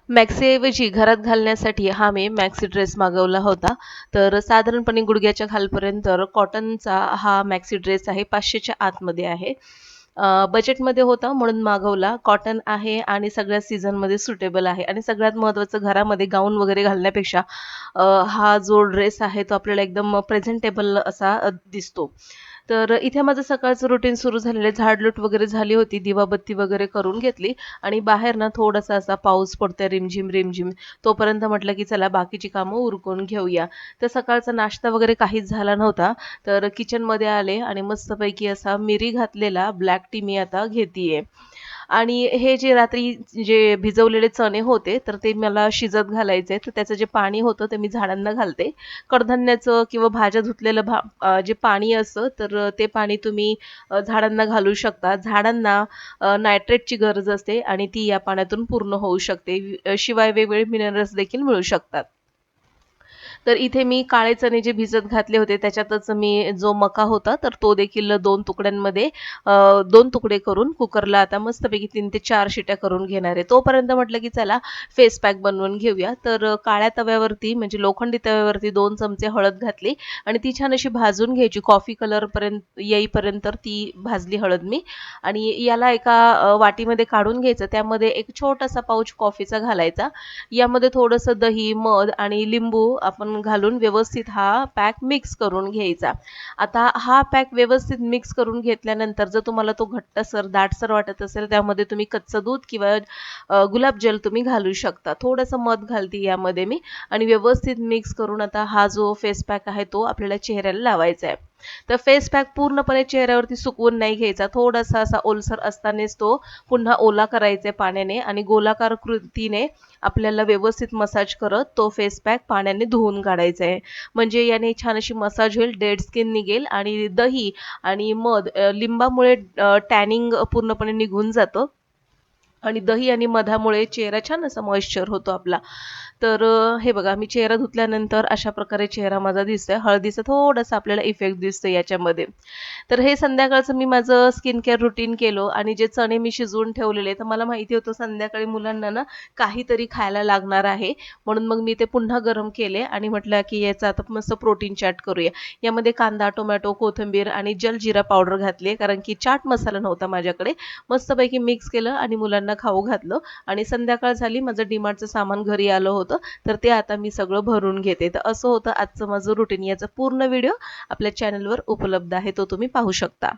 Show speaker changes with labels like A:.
A: मॅक्सीऐवजी घरात घालण्यासाठी हा मी मॅक्सी ड्रेस मागवला होता. तर साधारणपणे गुडघ्याच्या खालपर्यंत कॉटनचा हा मॅक्सी ड्रेस आहे. 500च्या आतमध्ये आहे. बजेटमध्ये होता म्हणून मागवला. कॉटन आहे आणि सगळ्या सीझनमध्ये सुटेबल आहे आणि सगळ्यात महत्त्वाचं घरामध्ये गाऊन वगैरे घालण्यापेक्षा हा जो ड्रेस आहे तो आपल्याला एकदम प्रेझेंटेबल असा दिसतो. तर इथे माझं सकाळचं रुटीन सुरू झालेलं आहे. झाडलोट वगैरे झाली होती, दिवाबत्ती वगैरे करून घेतली आणि बाहेर ना थोडासा असा पाऊस पडतोय रिमझिम, रिमझिम. तोपर्यंत म्हटलं की चला बाकीची कामं उरकून घेऊया. तर सकाळचा नाश्ता वगैरे काहीच झाला नव्हता. तर किचनमध्ये आले आणि मस्तपैकी असा मिरी घातलेला ब्लॅक टी मी आता घेतीये. आणि हे जे रात्री जे भिजवलेले चणे होते, तर ते मला शिजत घालायचे. तर त्याचं जे पाणी होतं ते मी झाडांना घालते. कडधान्याचं किंवा भाज्या धुतलेलं जे पाणी असतं, तर ते पाणी तुम्ही झाडांना घालू शकता. झाडांना नायट्रेटची गरज असते आणि ती या पाण्यातून पूर्ण होऊ शकते. शिवाय वेगवेगळे मिनरल्स देखील मिळू शकतात. तर इथे मी काळे चणे जे भिजत घातले होते त्याच्यातच मी जो मका होता तर तो देखील 2 तुकड्यांमध्ये 2 तुकडे करून कुकरला आता मस्तपैकी 3 ते 4 शिट्या करून घेणार आहे. तोपर्यंत म्हटलं की चला फेस पॅक बनवून घेऊया. तर काळ्या तव्यावरती म्हणजे लोखंडी तव्यावरती 2 चमचे हळद घातली आणि ती छान अशी भाजून घ्यायची. कॉफी कलरपर्यंत येईपर्यंत ती भाजली हळद मी आणि याला एका वाटीमध्ये काढून घ्यायचं. त्यामध्ये एक छोटासा पाऊच कॉफीचा घालायचा. यामध्ये थोडंसं दही, मध आणि लिंबू आपण घालून व्यवस्थित हा पॅक मिक्स करून घ्यायचा. आता हा पॅक व्यवस्थित मिक्स करून घेतल्यानंतर जर तुम्हाला तो घट्टसर, दाटसर वाटत असेल त्यामध्ये तुम्ही कच्चं दूध किंवा गुलाबजल तुम्ही घालू शकता. थोडंसं मध घालते यामध्ये मी आणि व्यवस्थित मिक्स करून आता हा जो फेस पॅक आहे तो आपल्याला चेहऱ्याला लावायचा आहे. तर फेस पॅक पूर्णपणे चेहऱ्यावरती सुकवून नाही घ्यायचा. थोडासा असा ओलसर असतानाच तो पुन्हा ओला करायचा आहे पाण्याने आणि गोलाकार कृतीने आपल्याला व्यवस्थित मसाज करत तो फेस पॅक पाण्याने धुवून काढायचा आहे. म्हणजे याने छान अशी मसाज होईल, डेड स्किन निघेल आणि दही आणि मध लिंबामुळे टॅनिंग पूर्णपणे निघून जातं आणि दही आणि मधामुळे चेहरा छान असा मॉइश्चर होतो आपला. तर हे बघा मी चेहरा धुतल्यानंतर अशा प्रकारे चेहरा माझा दिसतोय. हळदीचा थोडासा आपल्याला इफेक्ट दिसतो याच्यामध्ये. तर हे संध्याकाळचं मी माझं स्किन केअर रुटीन केलं आणि जे चणे मी शिजवून ठेवलेले तर मला माहिती होतं संध्याकाळी मुलांना ना काहीतरी खायला लागणार आहे. म्हणून मग मी ते पुन्हा गरम केले आणि म्हटलं की याचा आता मस्त प्रोटीन चाट करूया. यामध्ये कांदा, टोमॅटो, कोथिंबीर आणि जलजिरा पावडर घातली कारण की चाट मसाला नव्हता माझ्याकडे. मस्तपैकी मिक्स केलं आणि मुलांना खाऊ घातलं आणि संध्याकाळ झाली. माझं डीमार्टचं सामान घरी आलं होतं. तर ते आता मी सगळं भरून घेते. तर असं होतं आजचं माझं रुटीन. याचा पूर्ण व्हिडिओ आपल्या चॅनलवर उपलब्ध आहे. तो तुम्ही पाहू शकता.